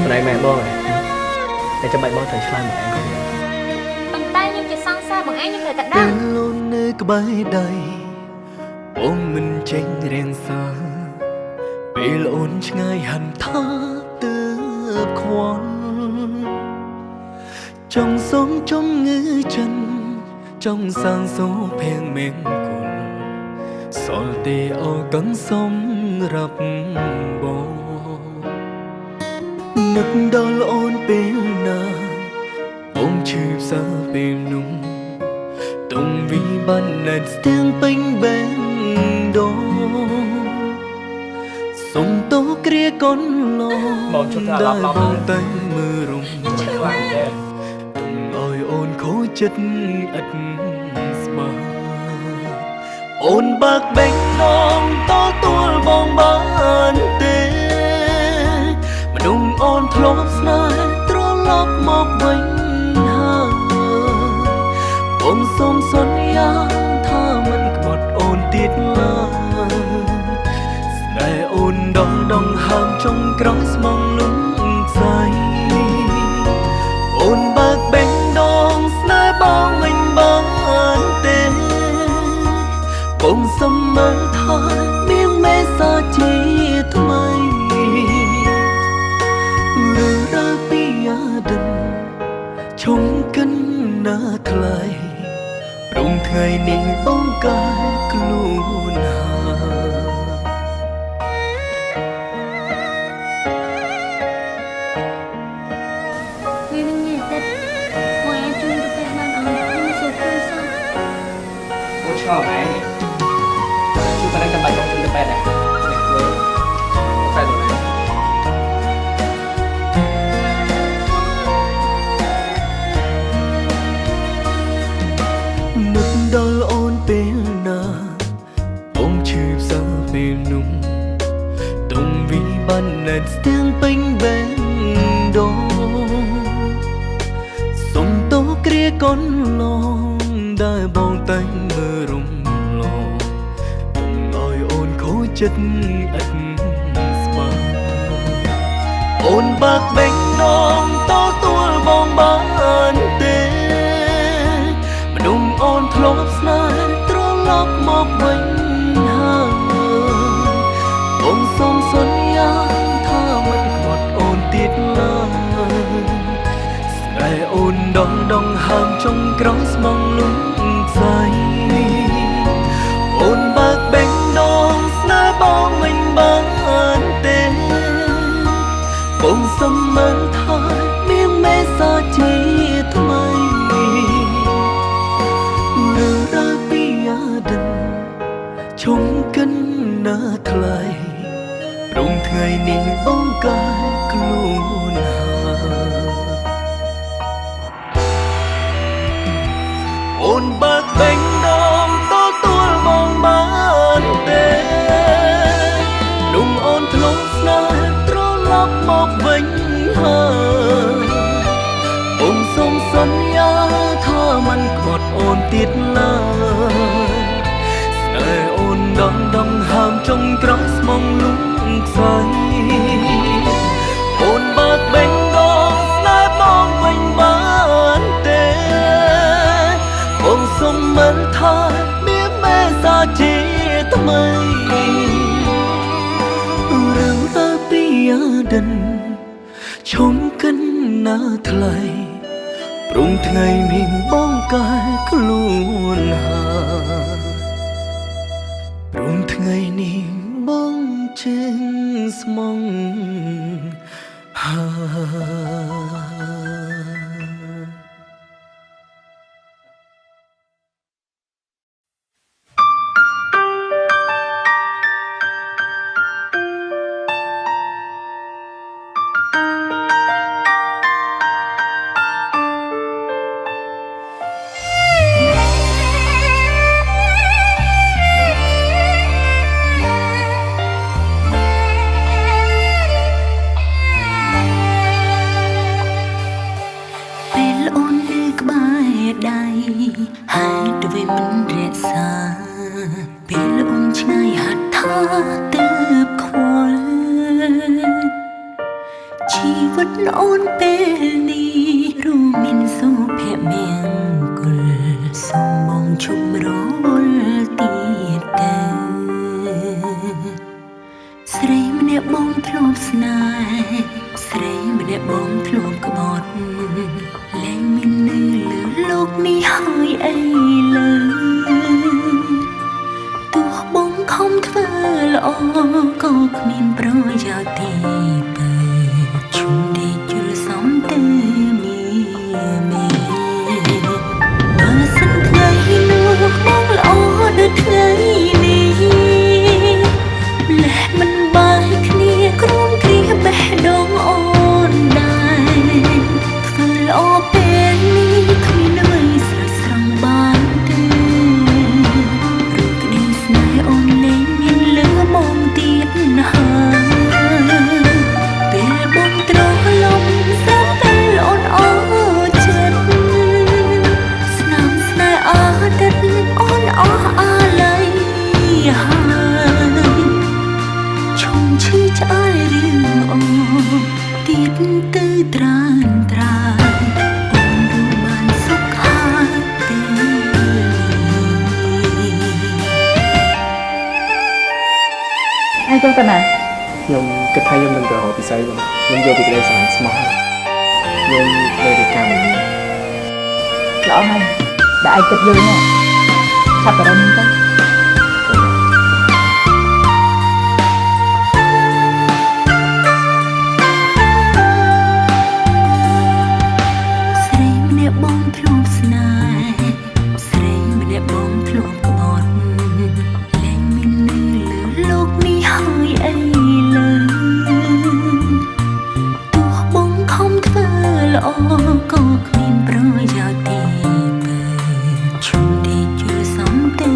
Bên anh mẹ bông này. Để cho bạn bông thầy slime một anh. Bằng tay nhưng chỉ sang xa bằng anh nhưng thầy tận đăng. Tên luôn nơi cái bãi đầy ôm mình trên đèn xa vì lộn ngay hẳn tha tư khoan trong sống trong ngư chân trong sang số phèn men cồn sol tê o cắn sông rập bò nực đau ôn bên na ôm chìm xa bên nung tung vì ban nền tiếng bênh bên đó sông tố kia con lo đã bao tay mưa rung từng ôi ôn khối chất ất spa ôn bạc bênh non to tua bong bán tê mà đùng ôn thlop snai tró lóc mọc bênh ôm sông xuân ya tha mình bọt ôn tiết la ngày ôn đong đong ham trong cross mong lúng dài ôn bạc bên đong snai bao mình bán tê ôm sông mơ tha miếng mê xa chi thay lừa ra bia đừng trong cân na thay rung thời ninh bóng cái luôn hà Vì mình nhìn tết mọi anh chung được cái bàn ấm nhưng mà rồi không sao. Cô chào mày. Chú ta đang cầm bài bóng trên cái bed này. Bed rồi này. đôi ôn bên na ôm chìm xa bên nung tung vì ban nền tiếng bênh bên đó sông tố kia con lo đã bao tay mưa rung lo từng ôi ôn khối chất ất spa ôn bạc bênh non to tua bong bán tê đùng ôn thlop snai tró lóc mọc bênh hàng ôm sông xuân ya tha mình bọt ôn tiết la ngày ôn đong đong ham trong cross mong lúng dài ôn bạc bên đong snai bao mình bán tê ôm sông mơ tha miếng mê xa chi thay trong cân na thay rung thời ninh bóng cái luôn hà ôn bạc bênh đong to tua bong bán tê đùng ôn thlop snai tró lóc mọc vinh hà ôm sông xuân ya tha mình bọt ôn tiết la ngày ôn đong đong ham trong cross mong lúng dài ôn bạc bên đong snai bong quanh bán tê ôm sông mơ tha miếng mê xa chi thay rêu ra bia đần trong cân na thay rung ngày mình bóng cái luôn hà rung ngày ninh bóng trên mong hà ទៅខ្វល់ជីវិតអូនពេលនេះរួមមានសុភមង្គលសូមបងជុំរលទៀតទៅស្រីម្នាក់បងធ្លាប់ស្នេហ៍ស្រីម្នាក់បងធ្លាប់ក្បត់លែងមាននៅលើលោកនេះហើយអីលើទោះបងខំធ្វើល្អក៏គ្មានប្រយោជន៍ទេបើជុំដេកជលសំទៅមេបើសិនថ្ងៃនោះបងល្អដូចថ្ងៃនេះលះមិនបាយគ្នាក្រុមគ្រាបេះដូងអូនដែរធ្វើល្អពេលនេះគ្មានអ្វីស្រស់ស្រង់បានទេរូបក្តីស្នេហ៍អូនលែងមានលឺមកទៀតហើយពេលបងត្រឡប់សាប់ពេលអូនអរចិត្តស្នាមស្នេហ៍អាទិត្យអូនអស់អាល័យហើយឈុំឈឺឆ្អើយរឿងអូនទៀតទៅត្រានត្រាអូនรู้បានសុខហើយទេឯងចង់ទៅណា ខ្ញុំគិតថាខ្ញុំនឹងទៅរកពិសីបងខ្ញុំយកពីក្តីស្រឡាញ់ស្មោះខ្ញុំនៅទីកម្មនេះ ល្អហើយដែលឯងគិតយល់មកឆាប់ទៅរកនឹងទៅស្រីម្នាក់បងធ្លាប់ស្នេហ៍ស្រីម្នាក់បងធ្លាប់ក្បត់លែងមាននៅលើលោកនេះហើយអីលើទោះបងខំធ្វើល្អក៏គ្មានប្រយោជន៍ទេបើជុំដេកជលសំទៅ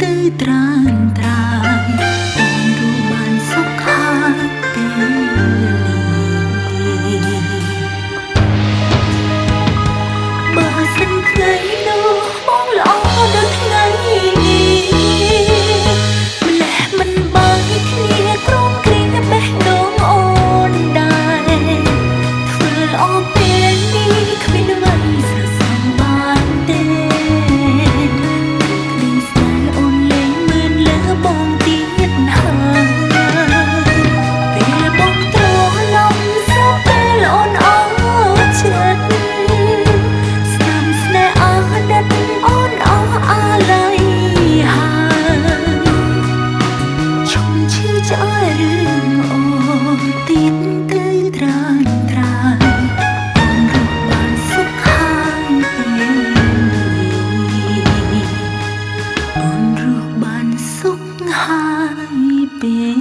tư tràn tràn ôn ru bàn sốc hát tê lì bà xin ngày đâu mong lo được ngày lẽ mình bay kia trong kia bé đông ôn đài vừa lo bên đi khi nó ngày giờ sang ban đêm đi sai ôn lấy mơn lỡ bông tiết hàng về bông trố lòng sao bên ôn áo chân sam sne á đất ôn áo á lại hàng trong chiếc trái rừng ôn tiết tư tràn tràn ôn ruột bàn xúc hai bên ôn ruột bàn xúc hai bên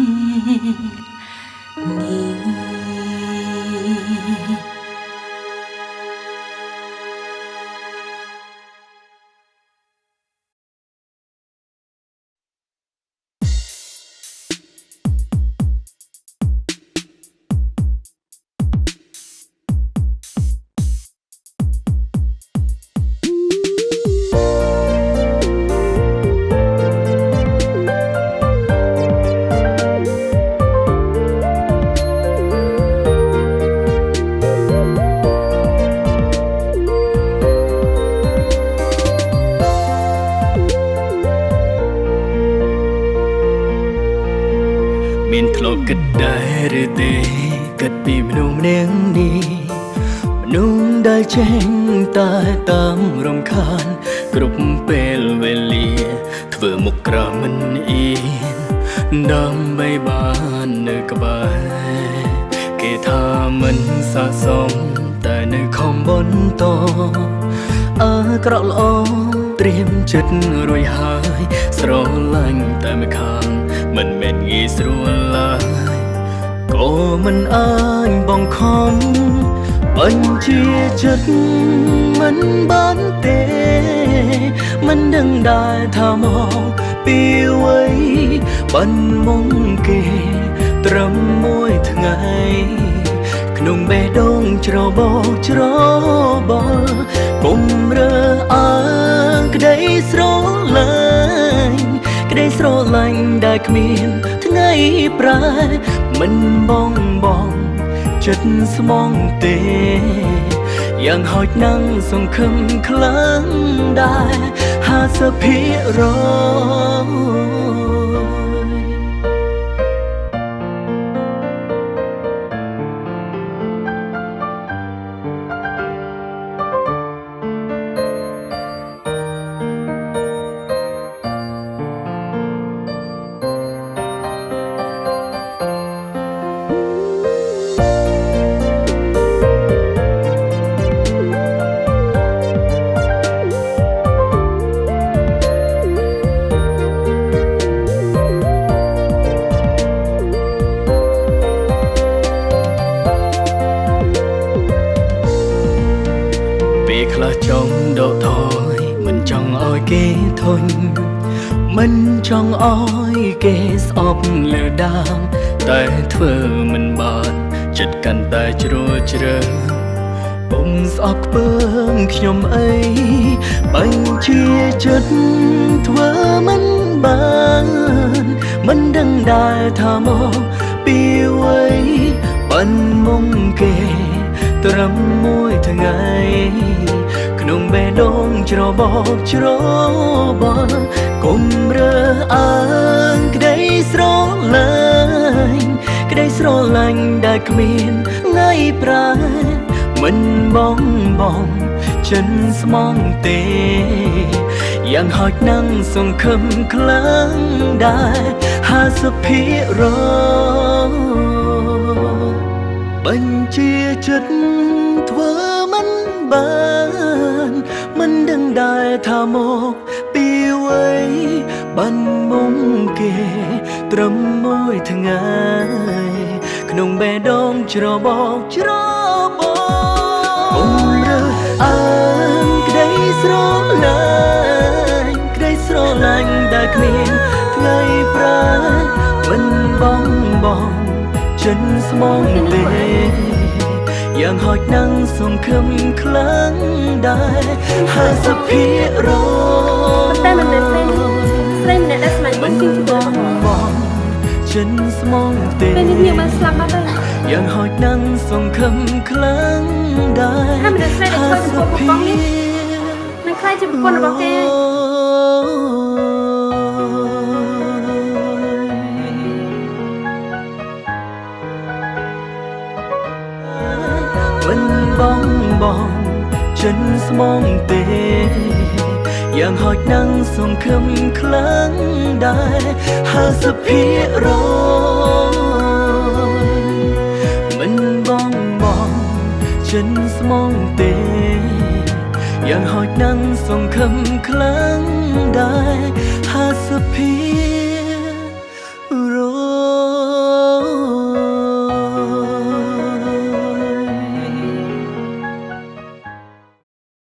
មានធ្លាប់គិតដែរឬទេគិតពីមនុស្សម្នាក់នេះមនុស្សដែលចេញតែតាមរំខានគ្រប់ពេលវេលាធ្វើមុខក្រមិនអៀនដើម្បីបាននៅក្បែរគេថាមិនស័ក្តិសមតែនៅខំបន្តក្រក់ល្អត្រៀមចិត្តរួចហើយស្រឡាញ់តែម្ខាងមិនមែនងាយស្រួលឡើយក៏មិនអាចបងខំបញ្ជាចិត្តមិនបានទេមិនដឹងដែរថាមកពីអ្វីបានមុំគេត្រឹមមួយថ្ងៃក្នុងបេះដូងច្របល់ច្របល់គុំរើអើងក្តីស្រឡាញ់ក្តីស្រឡាញ់ដែលគ្មានថ្ងៃប្រែមិនបងចិត្តស្មងទេយ៉ាងហោចណាំងសង្ឃឹមខ្លាំងដែរខ្លះចង់ដកថយមិនចង់ឲ្យគេធុញមិនចង់ឲ្យគេស្អប់លើដើមតែធ្វើមិនបានចិត្តកាន់តែជ្រួលជ្រើពុំស្អប់ខ្ពើមខ្ញុំអីបញ្ជាចិត្តធ្វើមិនបានមិនដឹងដែរថាមកពីអ្វីបានមុំគេត្រឹមមួយថ្ងៃក្នុងបេះដូងច្របល់ច្របល់គុំរើអើងក្តីស្រឡាញ់ក្តីស្រឡាញ់ដែលគ្មានថ្ងៃប្រែមិនបងចិនស្មងទេយ៉ាងហោចណាំងសង្ឃឹមខ្លាំងដែរ50%បញ្ជាចិត្តធ្វើមិនបានមិនដឹងដែរថាមកពីអ្វីបានមុំគេត្រឹមមួយថ្ងៃក្នុងបេះដូងច្របល់ច្របល់គុំរើអើងក្តីស្រឡាញ់ក្តីស្រឡាញ់ដែល គ្មានថ្ងៃប្រាមិនបងចិនស្មងទេយ៉ាងហោចណាំងសង្ឃឹមខ្លាំងដែរ50% តែមិនមែនស្រីម្នាក់ដែលស្មៃមិនជិះទៅ បងចិនស្មងទេ ពេលនេះខ្ញុំបានស្លាប់បាត់ហើយ យ៉ាងហោចណាំងសង្ឃឹមខ្លាំងដែរ ហើយមិនដឹងស្រីដែលធ្វើចំពោះប្រព័ន្ធនេះមិនខ្លាចជាប្រព័ន្ធរបស់គេ មិនបងចិនស្មងទេយ៉ាងហោចណាំងសង្ឃឹមខ្លាំងដែរ50% មិនបងចិនស្មងទេយ៉ាងហោចណាំងសង្ឃឹមខ្លាំងដែរ